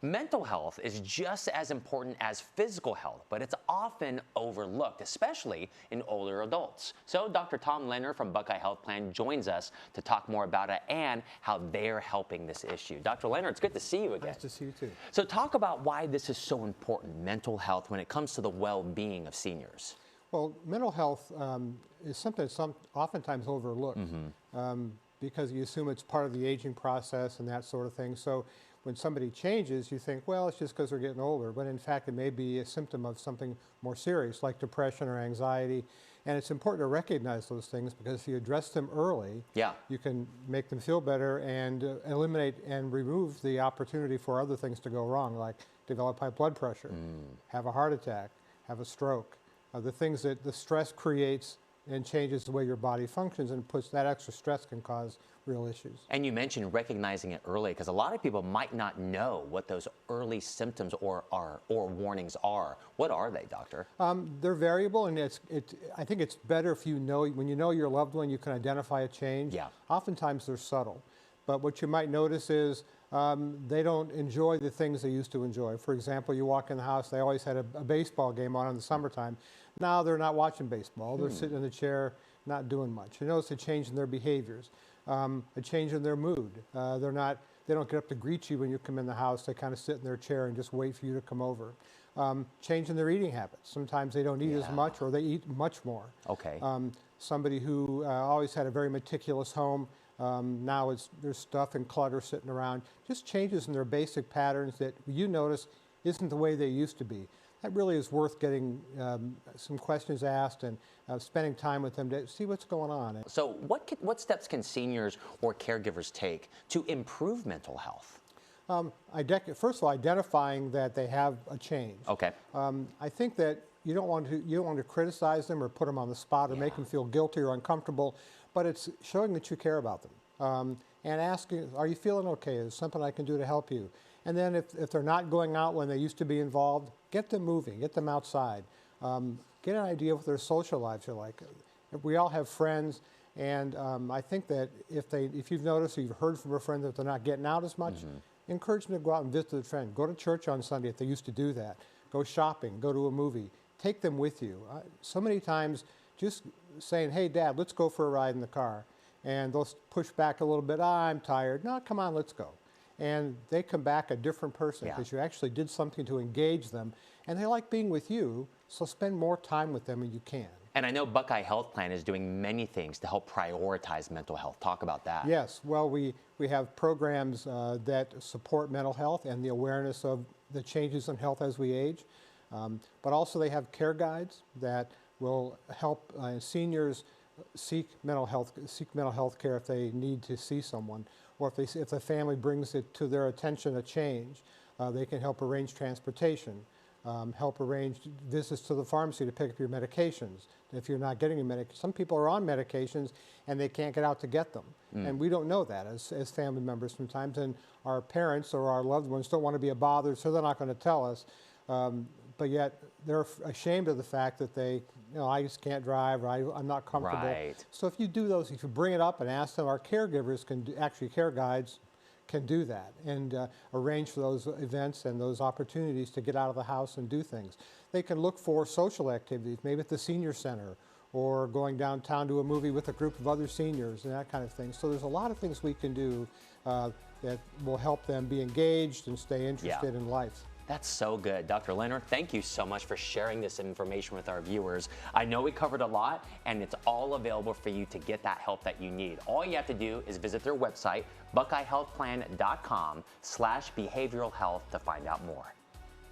Mental health is just as important as physical health, but it's often overlooked, especially in older adults. So Dr. Tom Lehner from Buckeye Health Plan joins us to talk more about it and how they're helping this issue. Dr. Lehner, it's good to see you again. Nice to see you too. So talk about why this is so important, mental health, when it comes to the well-being of seniors. Well, mental health is something that's oftentimes overlooked because you assume it's part of the aging process and that sort of thing. So when somebody changes, you think, well, it's just because they're getting older. But in fact, it may be a symptom of something more serious, like depression or anxiety. And it's important to recognize those things because if you address them early, you can make them feel better and eliminate and remove the opportunity for other things to go wrong, like develop high blood pressure, have a heart attack, have a stroke. The things that the stress creates and changes the way your body functions, and puts that extra stress can cause real issues. And you mentioned recognizing it early, because a lot of people might not know what those early symptoms or warnings are. What are they, doctor? They're variable, and I think it's better if you know, when you know your loved one, you can identify a change. Oftentimes they're subtle. But what you might notice is they don't enjoy the things they used to enjoy. For example, you walk in the house, they always had a baseball game on in the summertime. Now they're not watching baseball. They're sitting in the chair, not doing much. You notice a change in their behaviors, a change in their mood. They don't get up to greet you when you come in the house. They kind of sit in their chair and just wait for you to come over. Change in their eating habits. Sometimes they don't eat as much, or they eat much more. Somebody who always had a very meticulous home, now there's stuff and clutter sitting around. Just changes in their basic patterns that you notice isn't the way they used to be. That really is worth getting some questions asked and spending time with them to see what's going on. So what steps can seniors or caregivers take to improve mental health? First of all, identifying that they have a change. I think that you don't want to criticize them or put them on the spot or make them feel guilty or uncomfortable, but it's showing that you care about them and asking, are you feeling okay? Is there something I can do to help you? And then if they're not going out when they used to be involved, get them moving, get them outside. Get an idea of what their social lives are like. We all have friends, and I think that if you've noticed or you've heard from a friend that they're not getting out as much, encourage them to go out and visit a friend. Go to church on Sunday if they used to do that. Go shopping, go to a movie. Take them with you. So many times just saying, hey, Dad, let's go for a ride in the car. And they'll push back a little bit. I'm tired. No, come on, let's go. And they come back a different person because you actually did something to engage them. And they like being with you, so spend more time with them when you can. And I know Buckeye Health Plan is doing many things to help prioritize mental health. Talk about that. Yes, well, we have programs that support mental health and the awareness of the changes in health as we age. But also they have care guides that will help seniors seek mental health care if they need to see someone, or if the family brings it to their attention a change. They can help arrange transportation, help arrange visits to the pharmacy to pick up your medications if you're not getting your medication. Some people are on medications and they can't get out to get them, and we don't know that as family members sometimes, and our parents or our loved ones don't want to be a bother, so they're not going to tell us. But yet they're ashamed of the fact that I just can't drive, or I'm not comfortable. So if you do those, if you bring it up and ask them, our caregivers care guides can do that and arrange for those events and those opportunities to get out of the house and do things. They can look for social activities, maybe at the senior center, or going downtown to a movie with a group of other seniors and that kind of thing. So there's a lot of things we can do that will help them be engaged and stay interested in life. That's so good. Dr. Lehner, thank you so much for sharing this information with our viewers. I know we covered a lot, and it's all available for you to get that help that you need. All you have to do is visit their website, buckeyehealthplan.com/behavioral health, to find out more.